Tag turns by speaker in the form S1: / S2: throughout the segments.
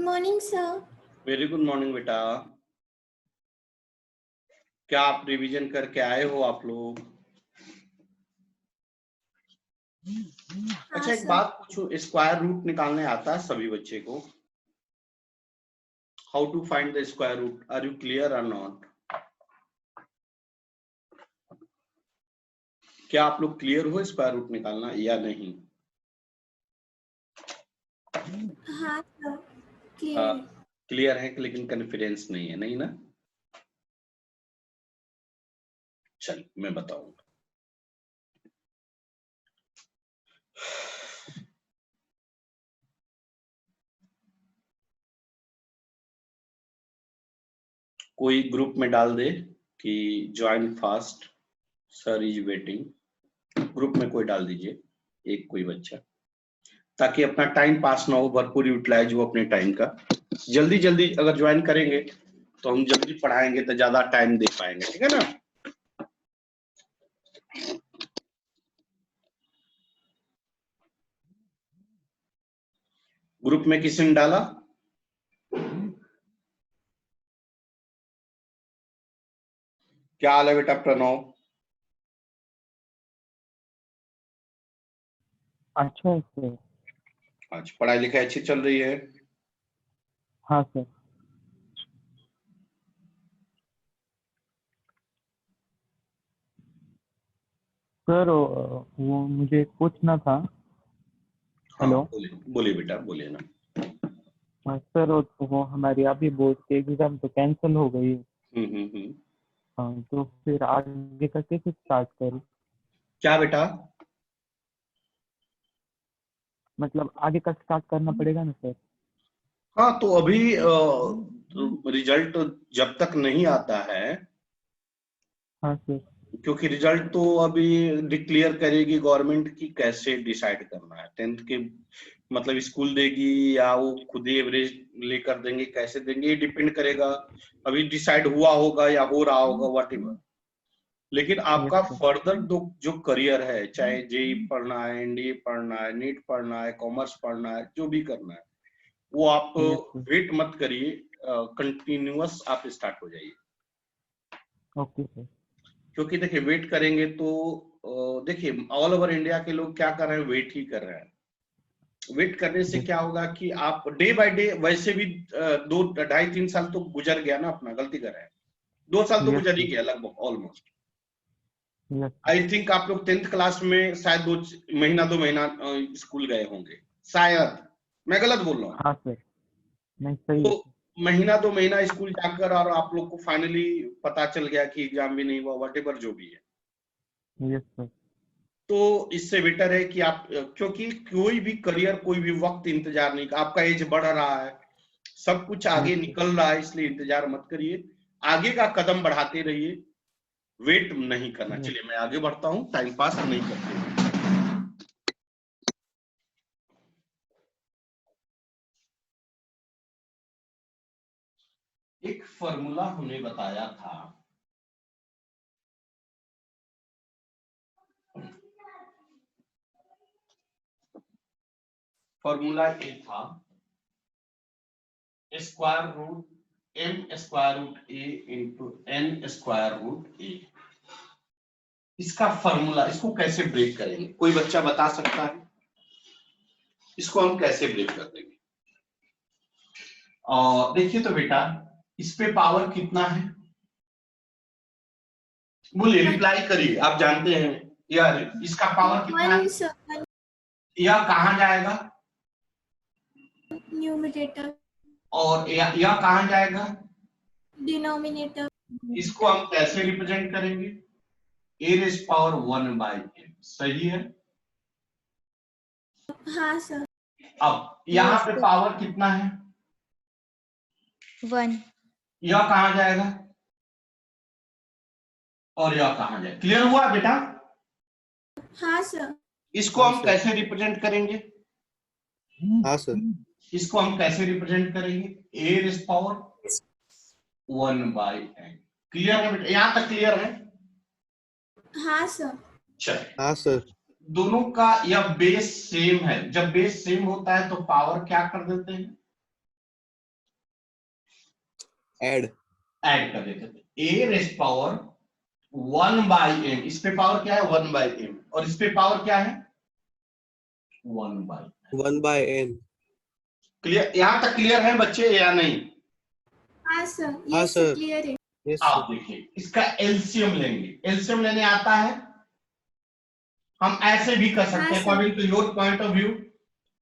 S1: morning, sir.
S2: Very good morning बेटा। क्या आप रिवीजन करके आए हो आप लोग? अच्छा, एक
S1: sir.
S2: बात पूछूं, स्क्वायर रूट निकालने आता है सभी बच्चे को? How to find the square root? Are you clear और नॉट? क्या आप लोग क्लियर हो स्क्वायर रूट निकालना या नहीं?
S1: हाँ सर, क्लियर।
S2: क्लियर है लेकिन कॉन्फिडेंस नहीं है, नहीं ना? चल मैं बताऊंगा। कोई ग्रुप में डाल दे कि join fast, sir is waiting. Group में कोई डाल दीजिए, एक कोई बच्चा, ताकि अपना टाइम पास ना हो, भरपूर यूटिलाइज हो अपने टाइम का। जल्दी जल्दी अगर ज्वाइन करेंगे तो हम जल्दी पढ़ाएंगे तो ज्यादा टाइम दे पाएंगे, ठीक है ना? ग्रुप में किसी ने डाला? क्या हाल है बेटा प्रणव?
S3: अच्छा है सर।
S2: आज पढ़ाई लिखाई अच्छी चल रही है?
S3: हाँ सर। सर वो मुझे पूछना था। हेलो।
S2: हाँ बोलिए बेटा, बोलिए ना।
S3: सर वो हमारी अभी बोर्ड की एग्जाम तो कैंसिल हो गई है।
S2: हम्म।
S3: हाँ, तो फिर आगे का कैसे स्टार्ट करूँ?
S2: क्या बेटा?
S3: मतलब आगे का स्टार्ट करना पड़ेगा ना सर?
S2: हाँ तो अभी रिजल्ट जब तक नहीं आता है,
S3: हाँ सर।
S2: क्योंकि रिजल्ट तो अभी डिक्लेयर करेगी गवर्नमेंट की कैसे डिसाइड करना है। 10th के मतलब स्कूल देगी या वो खुद ही एवरेज लेकर देंगे, कैसे देंगे ये डिपेंड करेगा। अभी डिसाइड हुआ होगा या हो रहा होगा व्हाटएवर। लेकिन आपका
S3: Yes, sir.
S2: फर्दर जो करियर है, चाहे जेई पढ़ना है, एनडीए पढ़ना है, नीट पढ़ना है, कॉमर्स पढ़ना है, जो भी करना है, वो आप
S3: Yes, sir.
S2: वेट मत करिए, कंटिन्यूअस आप स्टार्ट हो जाइए।
S3: Okay, sir.
S2: क्योंकि देखिए वेट करेंगे तो देखिए ऑल ओवर इंडिया के लोग क्या कर रहे हैं, वेट ही कर रहे हैं। वेट करने से
S3: Yes,
S2: क्या होगा कि आप डे बाय डे, वैसे भी 2 2.5 3 साल तो गुजर गया ना, अपना गलती कर रहे हैं, 2 साल तो
S3: yes,
S2: गुजर ही
S3: sir.
S2: गया लगभग almost.
S3: Yes, sir.
S2: I think आप लोग 10th क्लास में शायद 2 महीना स्कूल गए होंगे शायद, मैं गलत बोल रहा हूँ?
S3: हाँ सर, नहीं सही है
S2: तो
S3: सर।
S2: महीना 2 महीना स्कूल जाकर और आप लोग को फाइनली पता चल गया कि एग्जाम भी नहीं हुआ, व्हाटएवर जो भी है।
S3: Yes, sir.
S2: तो इससे बेटर है कि आप, क्योंकि कोई भी करियर, कोई भी वक्त इंतजार नहीं, आपका एज बढ़ रहा है, सब कुछ आगे
S3: Yes, sir.
S2: निकल रहा है, इसलिए इंतजार मत करिए, आगे का कदम बढ़ाते रहिए, वेट नहीं करना।
S3: Yes.
S2: चलिए मैं आगे बढ़ता हूँ, टाइम पास नहीं करते। एक फॉर्मूला हमने बताया था, फॉर्मूला ये था square root m square root a into n square root a। इसका फॉर्मूला, इसको कैसे ब्रेक करेंगे, कोई बच्चा बता सकता है? इसको हम कैसे ब्रेक कर देंगे? और देखिए तो बेटा, इस पे पावर कितना है, बोलिए, रिप्लाई करिए, आप जानते हैं यार इसका पावर कितना है? यह कहां जाएगा?
S1: न्यूमरेटर।
S2: और यह कहां जाएगा?
S1: डिनोमिनेटर।
S2: इसको हम कैसे रिप्रेजेंट करेंगे? a रेज पावर 1/n, सही है?
S1: हाँ सर।
S2: अब यहाँ पे पावर कितना है?
S4: 1।
S2: यह कहां जाएगा और यह कहां जाएगा? क्लियर हुआ बेटा?
S1: हाँ सर।
S2: इसको हम कैसे रिप्रेजेंट करेंगे?
S5: हाँ सर।
S2: इसको हम कैसे रिप्रेजेंट करेंगे? a raise power 1/n। Clear है बेटा? यहां तक क्लियर है?
S1: हाँ सर।
S2: चलिए,
S5: हाँ सर।
S2: दोनों का यह बेस सेम है, जब बेस सेम होता है तो पावर क्या कर देते हैं?
S5: ऐड
S2: ऐड कर देते थे ए रेस्ट पावर 1/m, इस पे पावर क्या है 1/m और इस पे पावर क्या है 1/m।
S5: 1/n।
S2: क्लियर, यहां तक क्लियर है बच्चे या नहीं?
S1: हाँ सर,
S5: हाँ
S1: यस
S5: सर।
S1: क्लियर है।
S5: यस
S2: आप
S5: सर।
S2: देखिए इसका एलसीएम लेंगे, एलसीएम लेने आता है, हम ऐसे भी कर सकते
S1: हाँ
S2: हैं
S1: sir.
S2: According to your point of view,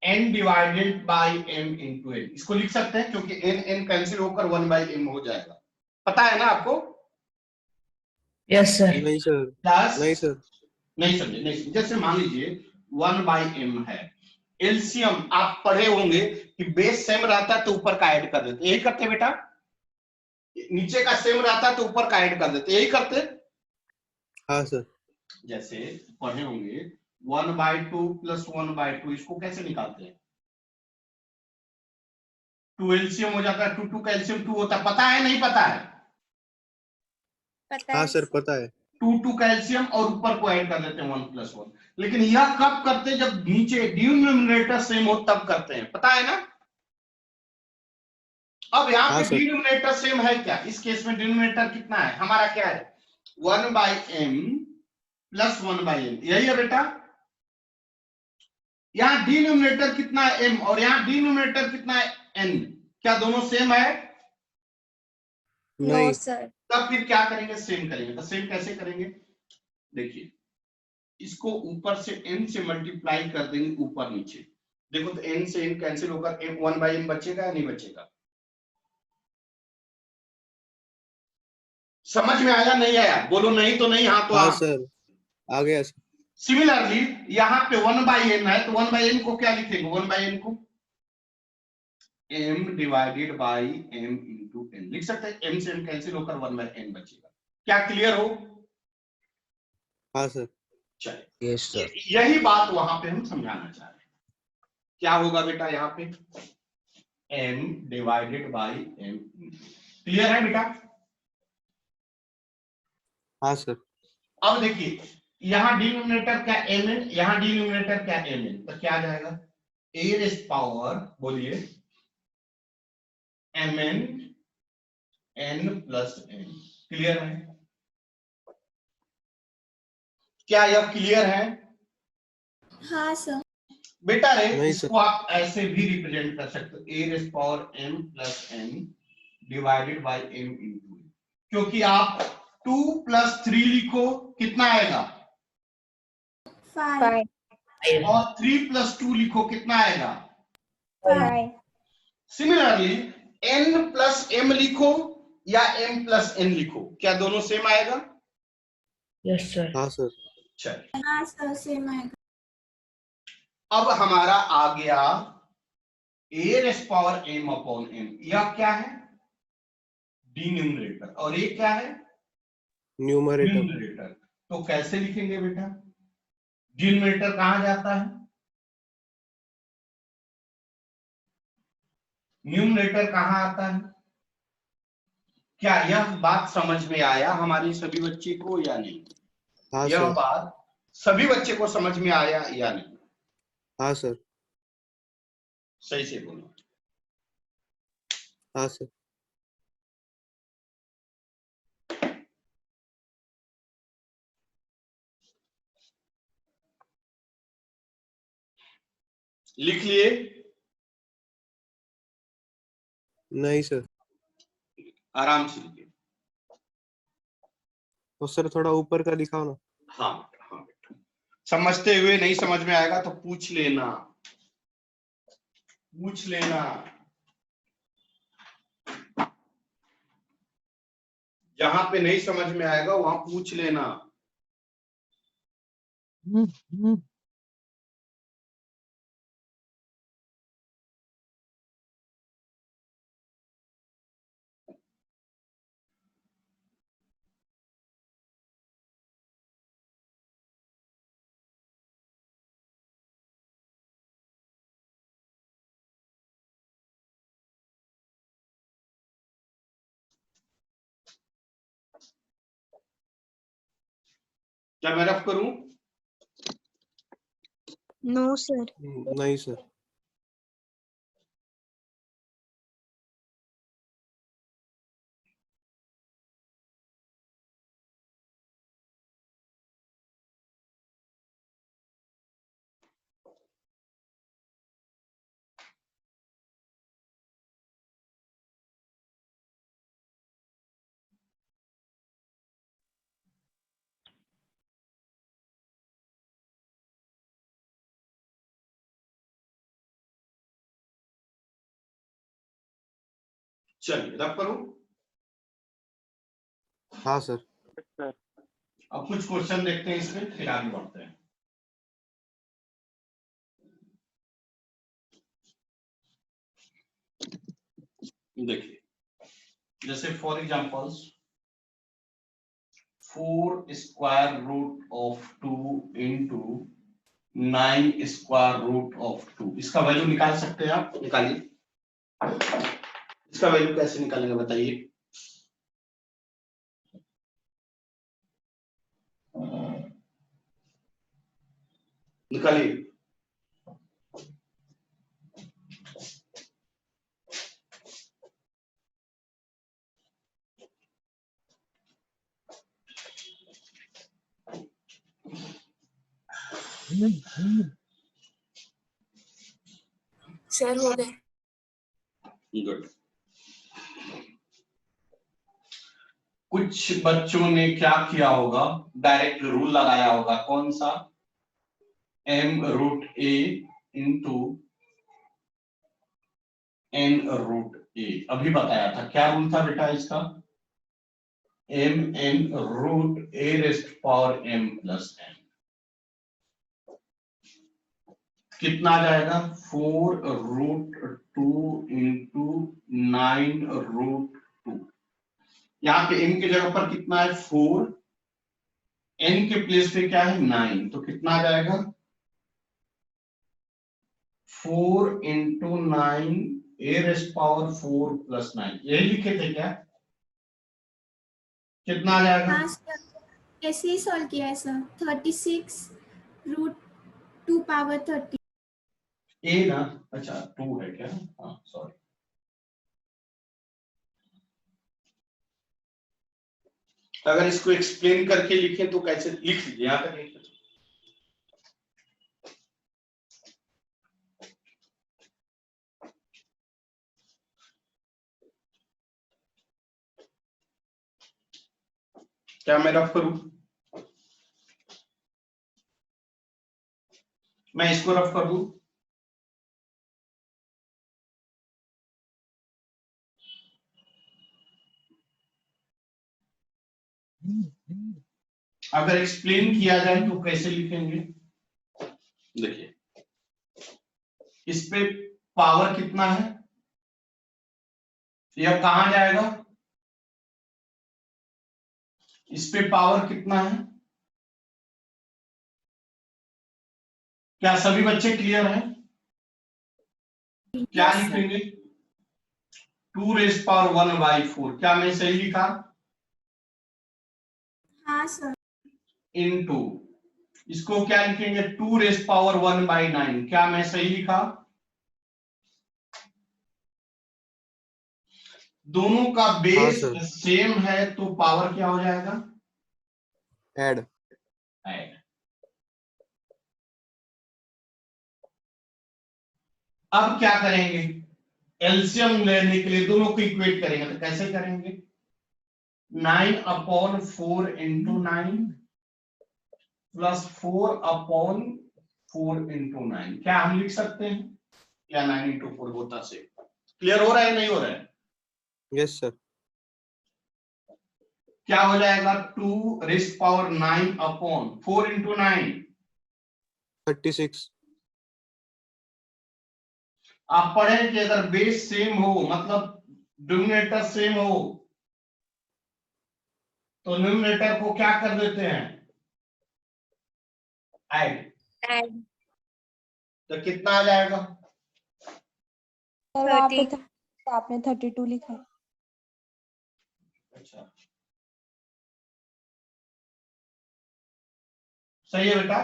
S2: n divided by m into n, इसको लिख सकते हैं क्योंकि n कैंसिल होकर 1/m हो जाएगा, पता है ना आपको?
S4: Yes sir.
S5: नहीं सर।
S2: प्लस
S5: नहीं सर।
S2: नहीं समझे, नहीं समझे। जैसे मान लीजिए 1/m है, एलसीएम आप पढ़े होंगे कि बेस सेम रहता है तो ऊपर का ऐड कर देते, यही करते बेटा, नीचे का सेम रहता है तो ऊपर का ऐड कर देते, यही करते।
S5: हाँ सर।
S2: जैसे पढ़े होंगे 1/2 प्लस 1/2, इसको कैसे निकालते हैं? 2 एलसीएम हो जाता है, 2 2 का एलसीएम 2 होता है, पता है नहीं पता है?
S1: पता
S5: हाँ
S1: है
S5: सर पता है।
S2: 2 2 का एलसीएम और ऊपर को ऐड कर देते हैं 1 + 1, लेकिन यह कब करते हैं? जब नीचे डिनोमिनेटर सेम हो तब करते हैं, पता है ना? अब यहाँ
S5: हाँ
S2: पे
S5: सर।
S2: डिनोमिनेटर सेम है क्या? इस केस में डिनोमिनेटर कितना है हमारा, क्या है 1/m प्लस 1/n, यही है बेटा। यहाँ डिनोमिनेटर कितना है m और यहाँ डिनोमिनेटर कितना है n, क्या दोनों सेम है?
S1: नो
S5: नहीं
S1: सर।
S2: तब फिर क्या करेंगे, सेम करेंगे। तो सेम कैसे करेंगे, देखिए इसको ऊपर से n से मल्टीप्लाई कर देंगे ऊपर नीचे, देखो तो n से n कैंसिल होकर 1/m बचेगा या नहीं बचेगा? समझ में आया नहीं आया? बोलो नहीं तो नहीं, हाँ तो
S5: हाँ
S2: हाँ।
S5: सर आ गया सर।
S2: सिमिलरली यहाँ पे 1/n है तो 1/n को क्या लिखेंगे, 1/n को m divided by m into n लिख सकते हैं, m से m कैंसिल होकर 1/n बचेगा। क्या क्लियर हो?
S5: हाँ सर।
S2: चलिए
S4: यस सर।
S2: यही बात वहां पे हम समझाना चाह रहे हैं। क्या होगा बेटा यहाँ पे m divided by m, clear है बेटा?
S5: हाँ सर।
S2: अब देखिए यहाँ डिनोमिनेटर क्या mn, यहाँ डिनोमिनेटर क्या mn, तो क्या आ जाएगा a रेज़ पावर, बोलिए mn n plus n, clear है? क्या यह क्लियर है
S1: हाँ सर।
S2: बेटा? रे
S5: नहीं
S2: इसको आप ऐसे भी रिप्रेजेंट कर सकते हो, a rays power m plus n divided by m into, क्योंकि आप 2 + 3 लिखो कितना आएगा,
S1: 5
S2: और 3 + 2 लिखो कितना आएगा।
S1: 5
S2: सिमिलरली n प्लस m लिखो या m प्लस n लिखो, क्या दोनों सेम आएगा?
S4: Yes sir.
S5: हाँ सर।
S2: चलिए
S1: हाँ सर, सेम आएगा।
S2: अब हमारा आ गया a rays power m upon n, यह क्या है डिनोमिनेटर और ये क्या है
S5: न्यूमरेटर।
S2: न्यूमरेटर। तो कैसे लिखेंगे बेटा, डिनोमिनेटर कहां जाता है, न्यूमरेटर कहां आता है? क्या यह बात समझ में आया हमारे सभी बच्चे को या नहीं?
S5: हाँ
S2: यह
S5: सर।
S2: बात सभी बच्चे को समझ में आया या नहीं?
S5: हाँ सर।
S2: सही से बोलो।
S5: हाँ सर।
S2: लिख लिए?
S5: नहीं सर।
S2: आराम से लिखिए।
S5: तो सर थोड़ा ऊपर का दिखाओ ना।
S2: हाँ हाँ बेटा, समझते हुए नहीं समझ में आएगा तो पूछ लेना, पूछ लेना। जहां पे नहीं समझ में आएगा वहां पूछ लेना। क्या मैं रफ करूं?
S1: No sir.
S5: नहीं सर।
S2: चलिए रब करूं।
S5: हाँ सर।
S3: सर
S2: अब कुछ क्वेश्चन देखते हैं इसमें, फिर आगे बढ़ते हैं। देखिए, जैसे for examples 4 square root of 2 into 9 square root of 2, इसका वैल्यू निकाल सकते हैं आप? निकालिए। इसका वैल्यू कैसे निकालेंगे बताइए? निकालिए।
S1: सर हो गए।
S2: गुड। कुछ बच्चों ने क्या किया होगा, डायरेक्ट रूल लगाया होगा, कौन सा? m root a into n root a। अभी बताया था, क्या रूल था बेटा इसका? m n root a raised power m plus n। कितना आ जाएगा? 4 रूट 2 इंटू 9 रूट 2। यहाँ पे n की जगह पर कितना है? 4, n के प्लेस पे क्या है? 9, तो कितना आ जाएगा? 4 इंटू 9 ए रेस्ट पावर 4 प्लस 9, यही लिखे थे क्या? कितना आ जाएगा?
S1: हाँ सर, ऐसे ही सॉल्व किया है सर। 36 root 2 power 30।
S2: ए ना, अच्छा 2 है क्या? हाँ सॉरी। अगर इसको एक्सप्लेन करके लिखें तो कैसे लिख लीजिए, यहां तक लिख लीजिए। क्या मैं रफ करूं? मैं इसको रफ कर दूं? अगर एक्सप्लेन किया जाए तो कैसे लिखेंगे? देखिए, इस पे पावर कितना है, यह कहां जाएगा? इस पे पावर कितना है? क्या सभी बच्चे क्लियर हैं? क्या
S1: Yes, sir.
S2: लिखेंगे? 2 रेज पावर 1/4, क्या मैं सही लिखा?
S1: हाँ सर।
S2: इनटू, इसको क्या लिखेंगे? 2 रेज पावर 1/9, क्या मैं सही लिखा? दोनों का
S5: हाँ
S2: बेस
S5: सर।
S2: सेम है तो पावर क्या हो जाएगा?
S5: ऐड।
S2: ऐड। अब क्या करेंगे? एलसीएम लेने के लिए दोनों को इक्वेट करेंगे, तो कैसे करेंगे? 9/4 इंटू 9 प्लस 4/4 इंटू 9, क्या हम लिख सकते हैं? क्या 9 इंटू 4 होता से? क्लियर हो रहा है नहीं हो रहा है?
S5: Yes sir.
S2: क्या हो जाएगा? 2 रेज पावर 9/4 इंटू 9।
S5: 36।
S2: आप पढ़े कि अगर बेस सेम हो, मतलब डिनोमिनेटर सेम हो, तो न्यूमरेटर को क्या कर देते हैं? ऐड।
S1: Add
S2: तो कितना आ जाएगा?
S6: सर वहाँ पे
S1: 30।
S6: आपने 32 लिखा है।
S2: अच्छा, सही है बेटा।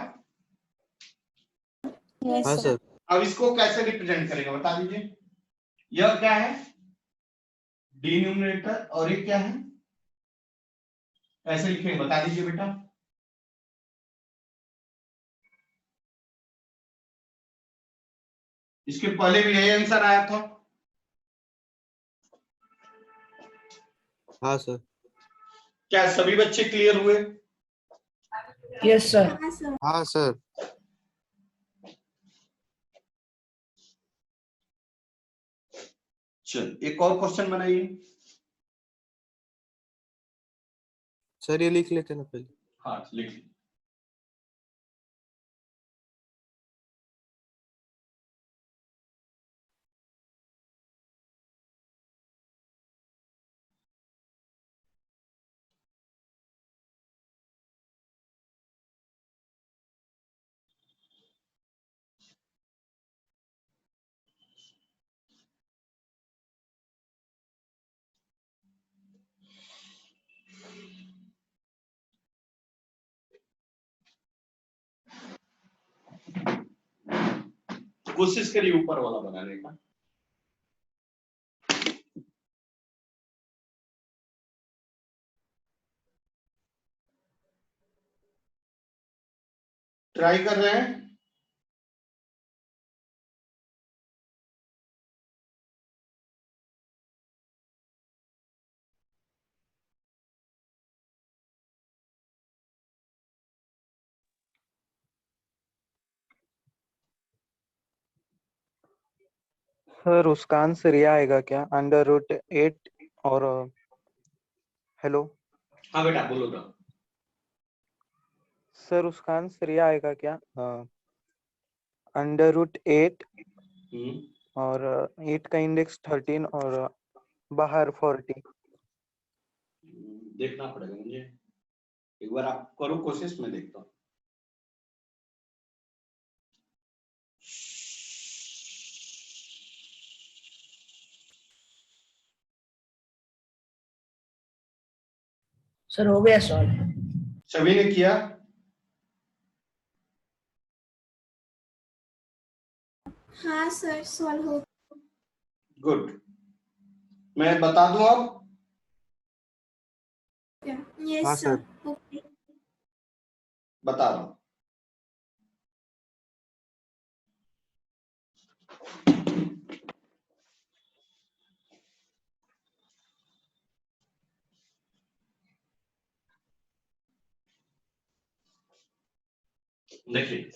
S6: यस
S5: हाँ
S6: सर।
S5: सर।
S2: अब इसको कैसे रिप्रेजेंट करेंगे बता दीजिए। यह क्या है? डिनोमिनेटर, और ये क्या है? कैसे लिखेंगे बता दीजिए बेटा। इसके पहले भी यही आंसर आया था।
S5: हाँ सर।
S2: क्या सभी बच्चे क्लियर हुए?
S4: Yes, sir.
S1: हाँ सर।
S5: हाँ सर।
S2: चल एक और क्वेश्चन बनाइए।
S5: सर ये लिख लेते ना पहले।
S2: हाँ लिख ली। कोशिश करिए ऊपर वाला बनाने का। ट्राई कर रहे हैं।
S3: सर उसका आंसर ये आएगा क्या, √8 और हेलो
S2: हाँ बेटा बोलो तो।
S3: सर उसका आंसर ये आएगा क्या, √8 और 8 का इंडेक्स 13 और बाहर 40।
S2: देखना पड़ेगा मुझे, एक बार आप करो कोशिश, मैं देखता हूँ।
S4: सर हो गया सॉल्व।
S2: सभी ने किया?
S1: हाँ सर सॉल्व हो
S2: गुड। मैं बता दूं अब?
S1: गया।
S5: हाँ
S1: यस
S5: सर।
S1: Sir okay.
S2: बता रहा हूं। देखिए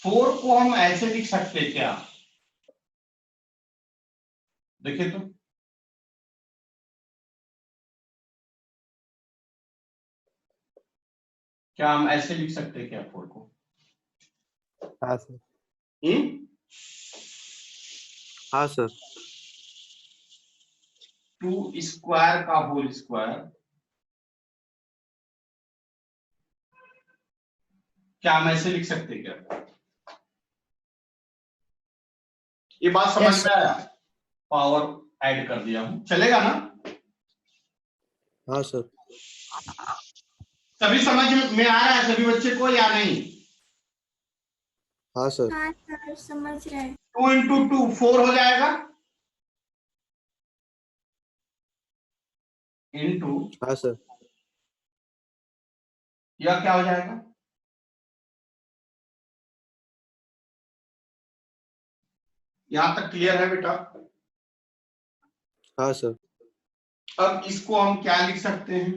S2: 4 को हम ऐसे लिख सकते क्या? देखिए तो क्या हम ऐसे लिख सकते क्या 4 को?
S5: हाँ सर।
S2: हम्म,
S5: हाँ सर।
S2: 2 स्क्वायर का होल स्क्वायर, क्या हम ऐसे लिख सकते क्या? ये बात समझ
S4: Yes,
S2: में आया? पावर ऐड कर दिया हूं, चलेगा ना?
S5: हाँ सर।
S2: सभी समझ में आ रहा है सभी बच्चे को या नहीं?
S5: हाँ सर।
S1: हाँ सर समझ रहे हैं।
S2: 2 इंटू 2 4 हो जाएगा, इंटू
S5: हाँ सर।
S2: यह क्या हो जाएगा? यहां तक क्लियर है बेटा?
S5: हाँ सर।
S2: अब इसको हम क्या लिख सकते हैं?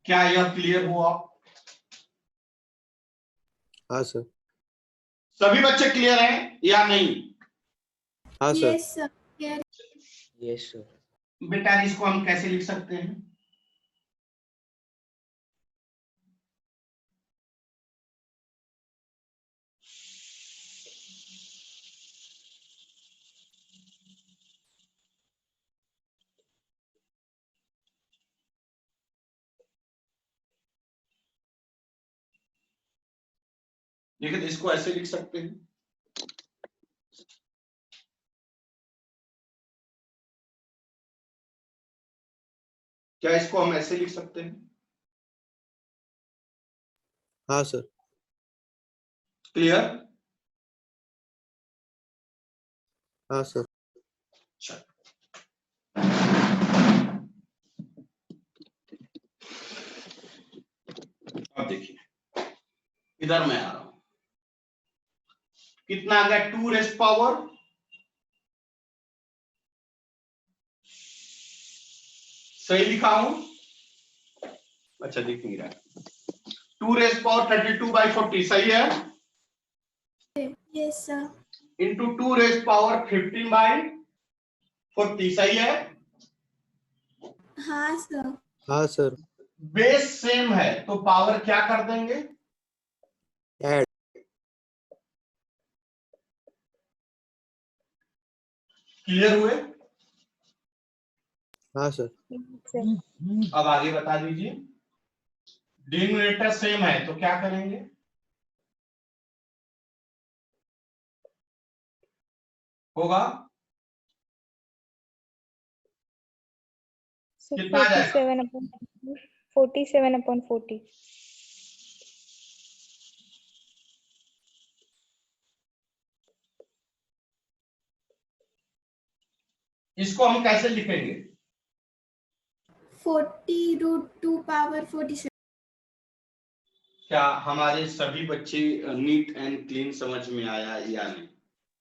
S2: क्या यह क्लियर हुआ?
S5: हाँ सर।
S2: सभी बच्चे क्लियर हैं या नहीं?
S5: हाँ sir.
S1: Yes sir clear.
S6: Yes sir.
S2: बेटा इसको हम कैसे लिख सकते हैं? देखिए इसको ऐसे लिख सकते हैं, क्या इसको हम ऐसे लिख सकते हैं?
S5: हाँ सर।
S2: क्लियर?
S5: हाँ सर।
S2: अब देखिए इधर मैं आ रहा हूं, कितना आ गया? 2 रेस पावर सही लिखा हूं? अच्छा दिख नहीं रहा। 2 रेज पावर 32/40 सही है,
S1: Yes, sir.
S2: Into 2 raise power 15/40 सही है।
S1: हाँ sir.
S5: हाँ सर।
S2: बेस सेम है तो पावर क्या कर देंगे,
S5: ऐड।
S2: क्लियर हुए।
S5: हाँ सर।
S2: अब आगे बता दीजिए, डिनोमिनेटर सेम है तो क्या करेंगे, होगा कितना आ जाएगा,
S7: 47/40।
S2: इसको हम कैसे लिखेंगे,
S1: 40√2 × 47।
S2: क्या हमारे सभी बच्चे नीट एंड क्लीन समझ में आया या नहीं,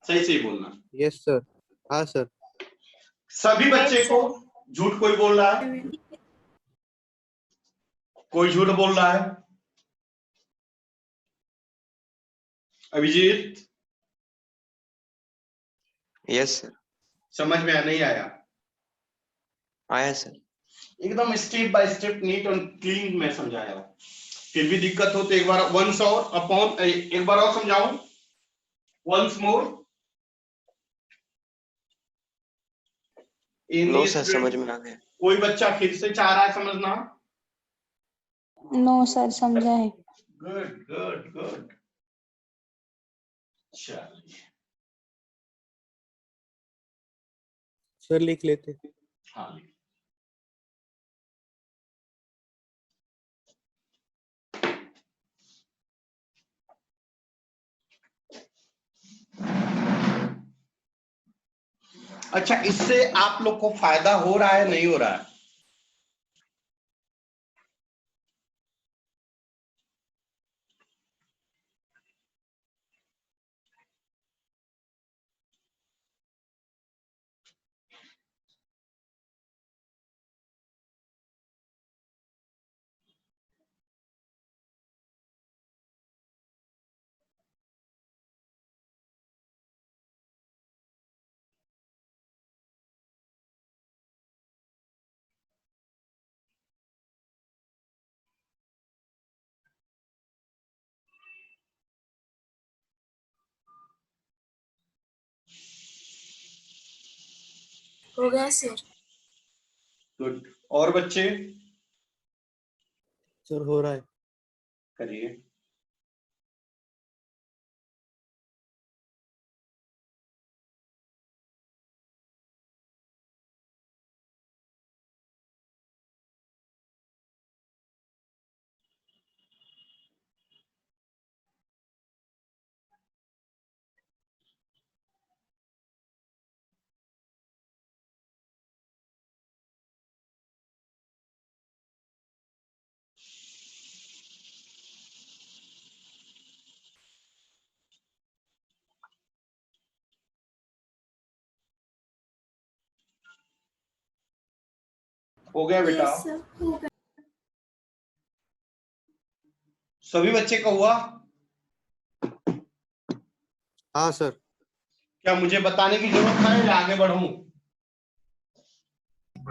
S2: सही से ही बोलना।
S5: Yes sir. हाँ सर।
S2: सभी बच्चे
S7: Yes,
S2: को,
S7: sir.
S2: झूठ कोई बोल रहा है, कोई झूठ बोल रहा है, अभिजीत
S6: यस सर।
S2: समझ में नहीं आया,
S6: आया सर।
S2: एकदम step by step neat and clean में समझाया, फिर भी दिक्कत हो तो एक बार वंस और अपॉन एक बार और समझाऊं, वंस मोर।
S6: नो सर समझ में आ गया।
S2: कोई बच्चा फिर से चाह रहा है समझना,
S7: No, sir. समझा है.
S2: गुड गुड गुड, चलिए
S5: सर लिख लेते।
S2: हाँ अच्छा, इससे आप लोग को फायदा हो रहा है नहीं हो रहा है,
S1: हो गया सर.
S2: गुड। और बच्चे
S5: सर हो रहा है।
S2: करिए, हो गया बेटा,
S1: Yes, sir. हो गया.
S2: सभी बच्चे का हुआ,
S5: हाँ सर।
S2: क्या मुझे बताने की जरूरत है या आगे बढ़ूं,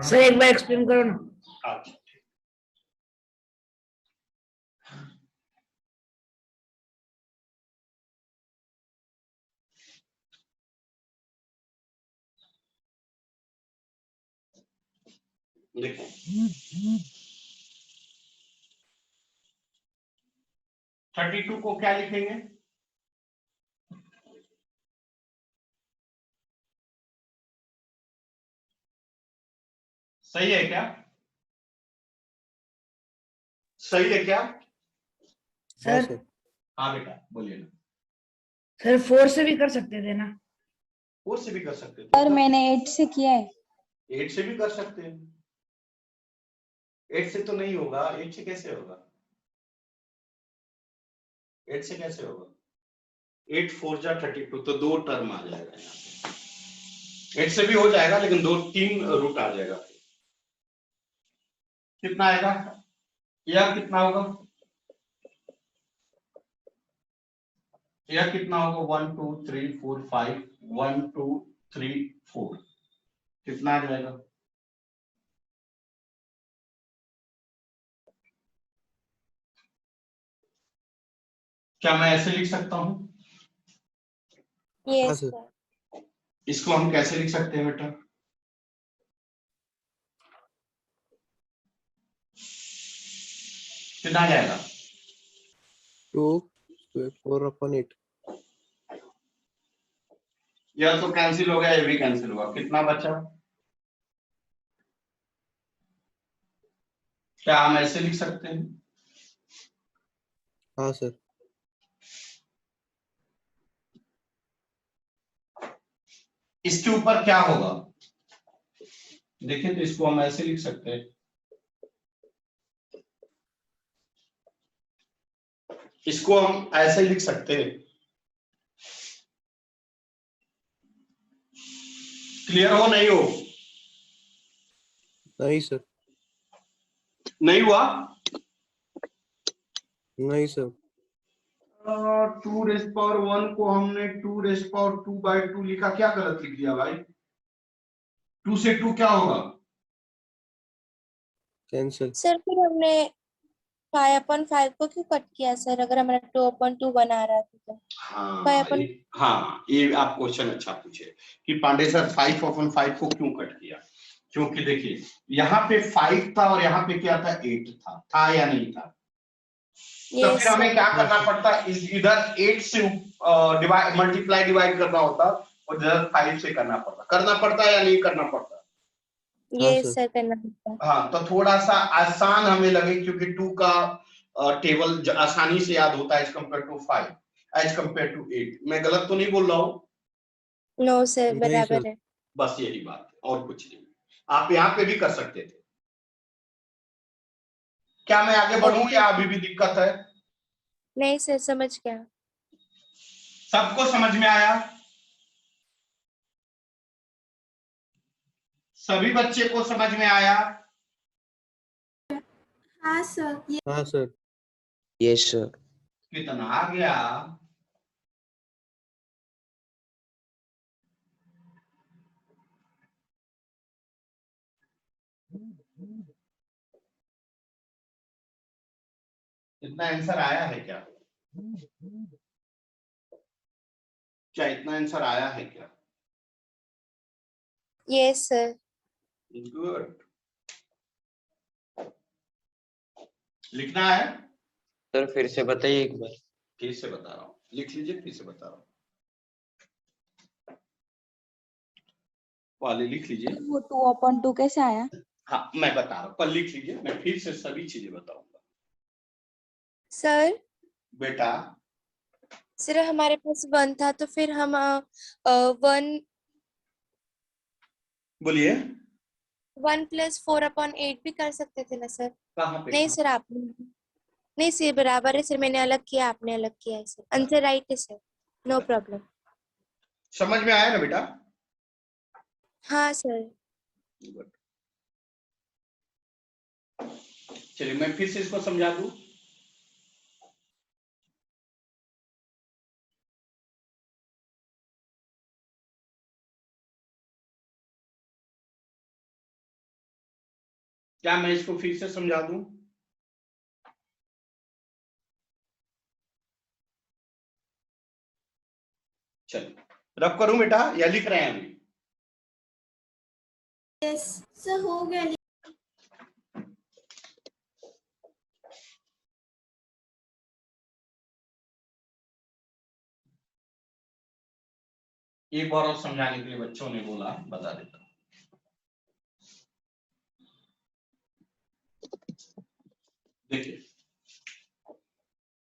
S4: सर एक बार एक्सप्लेन करो ना।
S2: अच्छा देखो, 32 को क्या लिखेंगे, सही है क्या, सही है क्या,
S5: हाँ
S4: सर
S5: सर।
S2: हाँ बेटा बोलिए ना,
S4: सर 4 से भी कर सकते थे ना।
S2: 4 से भी कर सकते थे,
S7: सर मैंने 8 से किया है.
S2: 8 से भी कर सकते हैं, 8 से तो नहीं होगा, 8 से कैसे होगा, 8 से कैसे होगा, 8 4 जा 32 तो 2 टर्म आ जाएगा यहाँ पे, 8 से भी हो जाएगा लेकिन 2 3 रूट आ जाएगा, कितना आएगा यह कितना होगा, यह कितना होगा 1 2 3 4 5 1 2 3 4 कितना आ जाएगा, क्या मैं ऐसे लिख सकता हूं?
S5: हाँ
S8: यस
S5: सर।
S8: सर।
S2: इसको हम कैसे लिख सकते हैं बेटा? कितना आ जाएगा?
S5: 2 4/8।
S2: यह तो कैंसिल हो गया, ये भी कैंसिल हुआ, कितना बचा? क्या हम ऐसे लिख सकते हैं?
S5: हाँ सर।
S2: इसके ऊपर क्या होगा? देखिए तो इसको हम ऐसे लिख सकते हैं, इसको हम ऐसे लिख सकते हैं। क्लियर हो नहीं हो?
S5: नहीं सर।
S2: नहीं हुआ?
S5: नहीं सर।
S2: 2⁻1 को हमने 2⁻2/2 लिखा, क्या गलत लिख दिया भाई? 2 से 2 क्या होगा?
S5: कैंसिल।
S8: सर फिर हमने 5/5 को क्यों कट किया सर, अगर हमारा 2/2 बना रहा था तो?
S2: हाँ
S8: 5/5
S2: हाँ, ये आप क्वेश्चन अच्छा पूछे कि पांडे सर 5/5 को क्यों कट किया। क्योंकि देखिए यहाँ पे 5 था और यहाँ पे क्या था, 8 था या नहीं था? तो
S8: यस
S2: फिर हमें
S8: सर।
S2: क्या करना पड़ता, इधर 8 से डिवाइड करना होता और इधर 5 से करना पड़ता या नहीं करना पड़ता?
S5: हाँ
S8: यस
S5: सर।
S8: सर करना होता है।
S2: हाँ, तो थोड़ा सा आसान हमें लगे क्योंकि 2 का टेबल आसानी से याद होता है as compare to 5, as compare to 8। मैं गलत तो नहीं बोल रहा हूँ?
S8: नो सर
S5: नहीं
S8: बराबर
S5: सर।
S8: है।
S2: बस यही बात है और कुछ नहीं। आप यहाँ पे भी कर सकते थे। क्या मैं आगे बढ़ूं
S8: ओके।
S2: या अभी भी दिक्कत है?
S8: नहीं सर समझ गया।
S2: सबको समझ में आया? सभी बच्चे को समझ में आया?
S1: हाँ सर, ये
S5: हाँ सर।
S6: Yes sir.
S2: कितना आ गया? इतना आंसर आया है क्या? क्या इतना आंसर आया है क्या?
S8: Yes sir.
S2: गुड। लिखना है?
S6: सर फिर से बताइए एक बार।
S2: फिर से बता रहा हूँ, लिख लीजिए, फिर से बता रहा हूँ। पहले लिख लीजिए।
S7: वो 2/2 कैसे आया?
S2: हाँ मैं बता रहा हूँ, कल लिख लीजिए, मैं फिर से सभी चीजें बताऊंगा।
S8: सर
S2: बेटा
S8: सर हमारे पास 1 था तो फिर हम 1
S2: बोलिए।
S8: 1 + 4/8 भी कर सकते थे ना सर?
S2: कहाँ पे?
S8: नहीं सर आपने नहीं सर बराबर है सर, मैंने अलग किया आपने अलग किया है सर, आंसर राइट है सर, नो प्रॉब्लम।
S2: समझ में आया ना बेटा?
S8: हाँ सर।
S2: गुड। चलिए मैं फिर से इसको समझा दूं। क्या मैं इसको फिर से समझा दूं? चलिए रब करूं बेटा या लिख रहे हैं अभी?
S1: यस सर हो गया।
S2: एक बार और समझाने के लिए बच्चों ने बोला, बता देता हूं। देखिए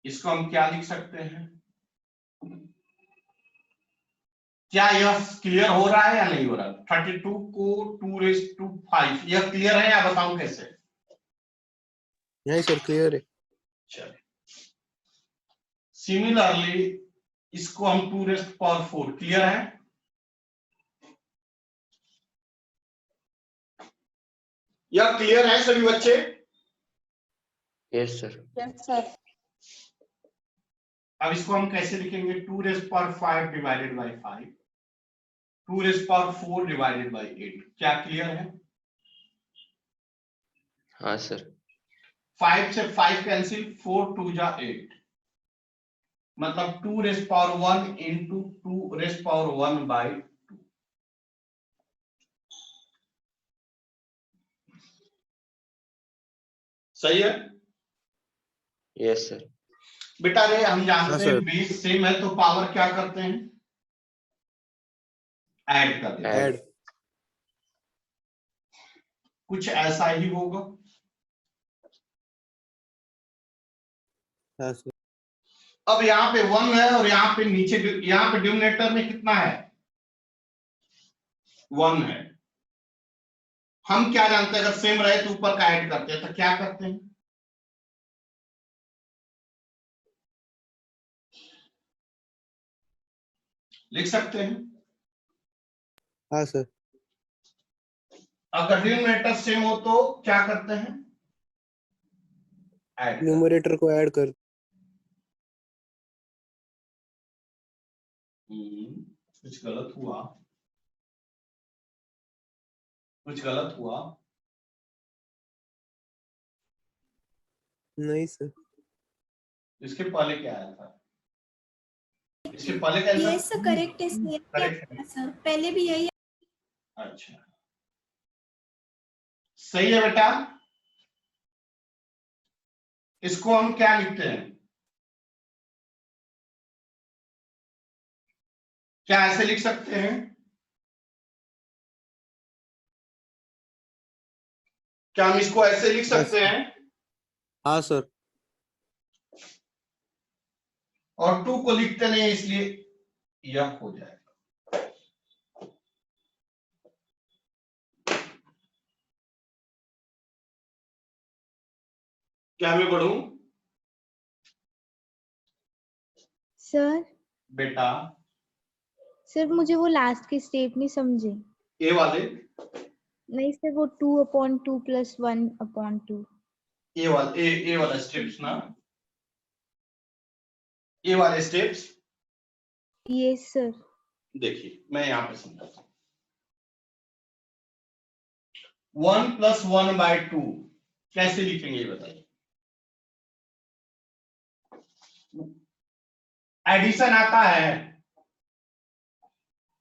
S2: इसको हम क्या लिख सकते हैं? क्या यह क्लियर हो रहा है या नहीं हो रहा? 32 को 2⁵5 यह क्लियर है या बताऊं कैसे?
S5: नहीं सर क्लियर है।
S2: चलिए सिमिलरली इसको हम 2⁴ क्लियर है? यह क्लियर है सभी बच्चे?
S6: Yes sir.
S7: Yes sir.
S2: अब इसको हम कैसे लिखेंगे? 2 raise power 5 divided by 5, 2 raise power 4 divided by 8। क्या क्लियर है?
S6: हाँ सर।
S2: 5 से 5 कैंसिल, 4 2 जा 8, मतलब 2 raise power 1 into 2 raise power 1 by 2। सही है
S6: यस सर।
S2: बेटा? रे हम
S5: हाँ
S2: जानते हैं
S5: सर।
S2: बेस सेम है तो पावर क्या करते हैं? ऐड कर देते हैं।
S5: ऐड।
S2: कुछ ऐसा ही होगा।
S5: हाँ सर।
S2: अब यहाँ पे 1 है और यहाँ पे नीचे, यहाँ पे डिनोमिनेटर में कितना है? 1 है। हम क्या जानते हैं? अगर सेम रहे तो ऊपर का ऐड करते हैं, तो क्या करते हैं? लिख सकते हैं।
S5: हाँ सर।
S2: अगर डिनोमिनेटर सेम हो तो क्या करते हैं? ऐड।
S5: न्यूमरेटर को ऐड कर।
S2: कुछ गलत हुआ? कुछ गलत हुआ?
S5: नहीं सर।
S2: इसके पहले क्या आया था? इसके पहले क्या
S1: यस सर, करेक्ट है सर।
S2: करेक्ट है।
S1: सर पहले भी यही।
S2: अच्छा, सही है बेटा। इसको हम क्या लिखते हैं? क्या ऐसे लिख सकते हैं? क्या हम इसको ऐसे लिख सकते हैं?
S5: हाँ सर।
S2: और 2 को लिखते नहीं इसलिए यह हो जाएगा। क्या मैं बढ़ूं?
S9: सर
S2: बेटा
S9: सर मुझे वो लास्ट के स्टेप नहीं समझे।
S2: ए वाले,
S9: नहीं सर, वो 2/2 + 1/2।
S2: ए वाला स्टेप्स ना, ए वाले स्टेप्स।
S9: Yes sir.
S2: देखिए मैं यहां पे समझाता हूं। 1 + 1/2 कैसे लिखेंगे ये बताइए? एडिशन आता है।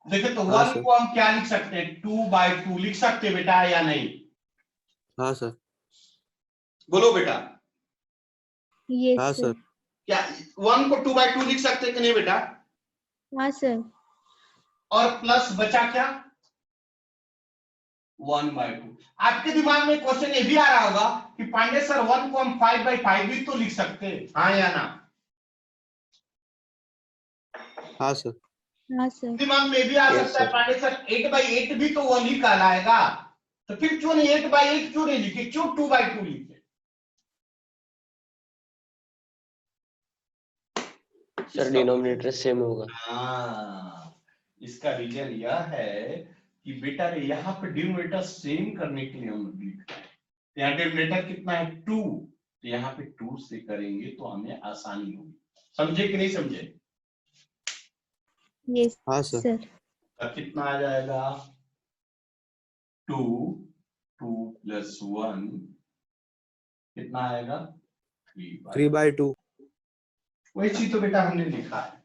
S2: देखिए तो
S5: हाँ
S2: 1
S5: सर।
S2: को हम क्या लिख सकते हैं? 2/2 लिख सकते हैं बेटा या नहीं?
S5: हाँ सर।
S2: बोलो बेटा।
S9: यस
S5: हाँ
S9: सर।
S5: सर।
S2: क्या 1 को 2/2 लिख सकते हैं कि नहीं बेटा?
S9: हाँ सर।
S2: और प्लस बचा क्या? 1/2। आपके दिमाग में क्वेश्चन ये भी आ रहा होगा कि पांडे सर 1 को हम 5/5 भी तो लिख सकते हैं, हाँ या ना?
S5: हाँ सर।
S9: हाँ सर।
S2: दिमाग में भी आ
S6: Yes,
S2: सकता है
S6: sir.
S2: पांडे सर 8/8 भी तो 1 ही कहलाएगा, तो फिर क्यों नहीं 8/8 क्यों नहीं लिखे, क्यों 2/2 लिखे?
S6: सर डिनोमिनेटर सेम होगा।
S2: हाँ, इसका रीजन यह है कि बेटा रे यहाँ पे डिनोमिनेटर सेम करने के लिए हम लिखा है। यहाँ डिनोमिनेटर कितना है? 2, तो यहाँ पे 2 से करेंगे तो हमें आसानी होगी। समझे कि नहीं समझे?
S9: यस
S5: हाँ सर।
S9: सर।
S2: तो कितना आ जाएगा? 2 + 1 कितना आएगा? 3/2।
S5: 3/2।
S2: वही चीज तो बेटा हमने लिखा है।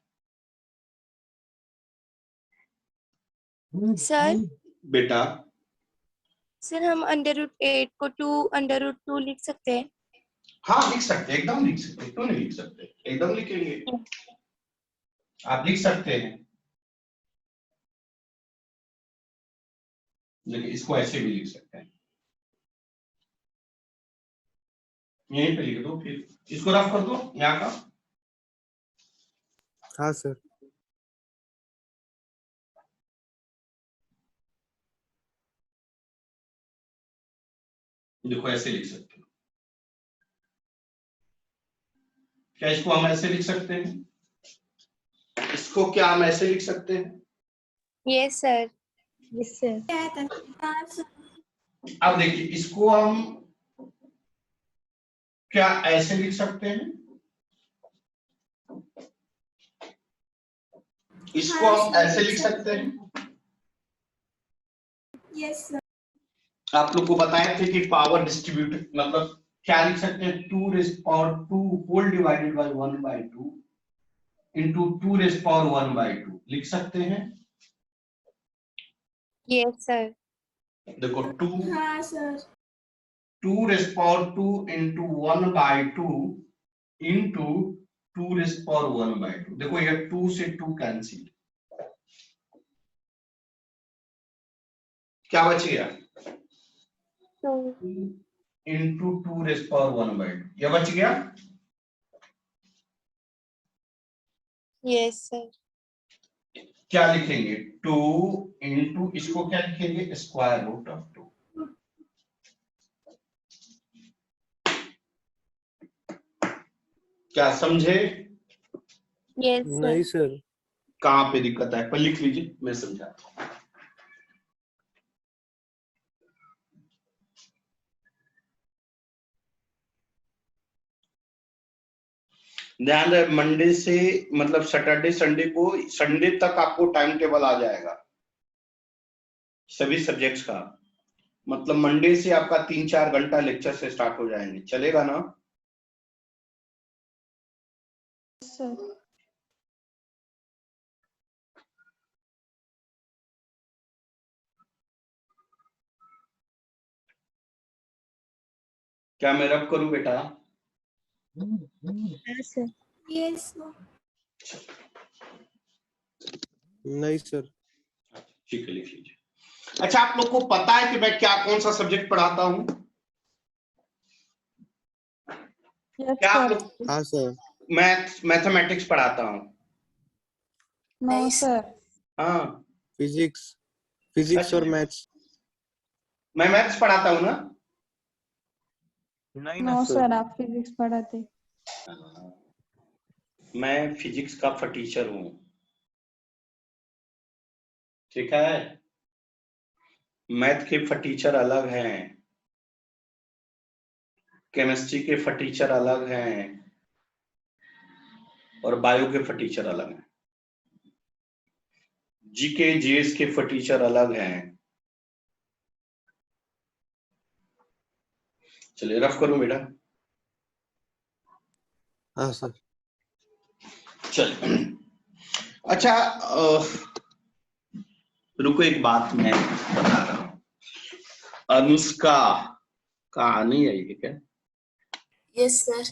S8: सर
S2: बेटा
S8: सर हम √8 को 2 √2 लिख सकते हैं।
S2: हाँ लिख सकते हैं, एकदम लिख सकते हैं, क्यों नहीं लिख सकते? एकदम लिखेंगे, आप लिख सकते हैं। लेकिन इसको ऐसे भी लिख सकते हैं, यहीं पे लिख दो, फिर इसको रफ कर दो यहाँ का।
S5: हाँ सर।
S2: देखो ऐसे लिख सकते हो। क्या इसको हम ऐसे लिख सकते हैं? इसको क्या हम ऐसे लिख सकते हैं?
S8: Yes sir.
S9: Yes sir.
S1: क्या है? हाँ सर।
S2: अब देखिए इसको हम क्या ऐसे लिख सकते हैं? इसको
S1: हाँ,
S2: हम
S1: सर,
S2: ऐसे
S1: लिख
S2: लिख सकते हैं।
S1: Yes sir.
S2: आप लोग को बताए थे कि पावर डिस्ट्रीब्यूट मतलब क्या लिख सकते हैं? 2 raise power 2 whole divided by 1/2 into 2 raise power 1/2 लिख सकते हैं।
S8: Yes sir.
S2: देखो 2
S1: हाँ sir.
S2: 2 raise power 2 into 1/2 into 2 raise power 1/2। देखो ये 2 से 2 कैंसिल, क्या बच गया?
S8: 2
S2: इंटू 2 रेज़ पावर 1/2, ये बच गया।
S8: Yes sir.
S2: क्या लिखेंगे? 2 इंटू इसको क्या लिखेंगे? Square root of 2। क्या समझे?
S8: यस
S5: नहीं
S8: सर।
S5: सर।
S2: कहां पे दिक्कत है पर लिख लीजिए, मैं समझाता हूं। ध्यान रहे, मंडे से मतलब सैटरडे संडे को, संडे तक आपको टाइम टेबल आ जाएगा सभी सब्जेक्ट्स का। मतलब मंडे से आपका 3-4 घंटा लेक्चर से स्टार्ट हो जाएंगे, चलेगा ना?
S7: सर।
S2: क्या मैं रब करूं बेटा?
S9: Yes, sir.
S1: Yes sir.
S5: नहीं सर।
S2: ठीक है, लिख लीजिए। अच्छा, आप लोग को पता है कि मैं क्या कौन सा सब्जेक्ट पढ़ाता हूं?
S7: यस
S2: क्या आप
S7: सर।
S2: लोग?
S5: हाँ सर।
S2: मैथमेटिक्स पढ़ाता हूं।
S7: No sir.
S2: हाँ,
S5: फिजिक्स और मैथ्स।
S2: मैं मैथ्स पढ़ाता हूं ना।
S3: नहीं ना
S7: नो
S3: सर।
S7: सर, आप फिजिक्स पढ़ाते।
S2: मैं फिजिक्स का टीचर हूं, ठीक है? मैथ के टीचर अलग हैं, केमिस्ट्री के टीचर अलग हैं, और बायो के टीचर अलग हैं। जीके जीएस के टीचर अलग हैं। चलिए रफ करूं बेटा।
S5: हाँ सर।
S2: चलिए, अच्छा रुको, एक बात मैं बता रहा हूं। अनुष्का कहाँ नहीं आई है क्या?
S8: Yes sir.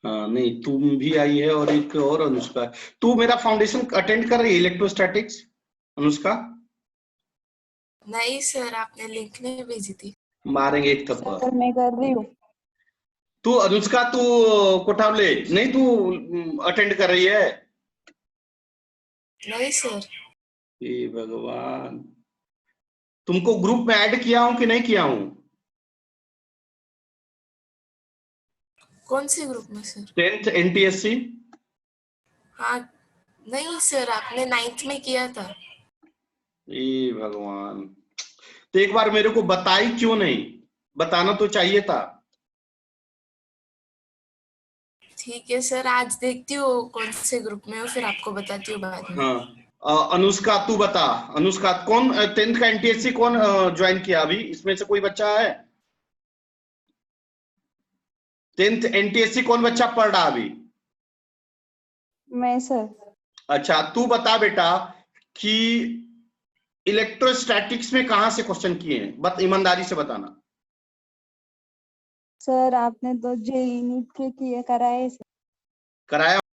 S2: हाँ, नहीं, तुम भी आई है और एक और अनुष्का। तू मेरा फाउंडेशन अटेंड कर रही है इलेक्ट्रोस्टैटिक्स, अनुष्का?
S8: नहीं सर, आपने लिंक नहीं भेजी थी।
S2: मारेंगे एक थप्पड़।
S7: सर मैं कर रही हूँ।
S2: तू अनुष्का, तू कोठावले नहीं, तू अटेंड कर रही है?
S8: नहीं सर।
S2: हे भगवान, तुमको ग्रुप में ऐड किया हूं कि नहीं किया हूं?
S8: कौन से ग्रुप में सर?
S2: 10th NTSC।
S8: हाँ नहीं सर, आपने 9th में किया था।
S2: हे भगवान, तो एक बार मेरे को बताई क्यों नहीं? बताना तो चाहिए था।
S8: ठीक है सर, आज देखती हूँ कौन से ग्रुप में हो, फिर आपको बताती हूँ बाद में।
S2: हाँ, अनुष्का तू बता। अनुष्का, कौन 10th का NTSC कौन ज्वाइन किया अभी? इसमें से कोई बच्चा है? 10th NTSC कौन बच्चा पढ़ रहा अभी?
S7: मैं सर।
S2: अच्छा, तू बता बेटा कि इलेक्ट्रोस्टैटिक्स में कहां से क्वेश्चन किए हैं, बत ईमानदारी से बताना।
S7: सर आपने तो जेई नीट के किए कराए सर।
S2: कराया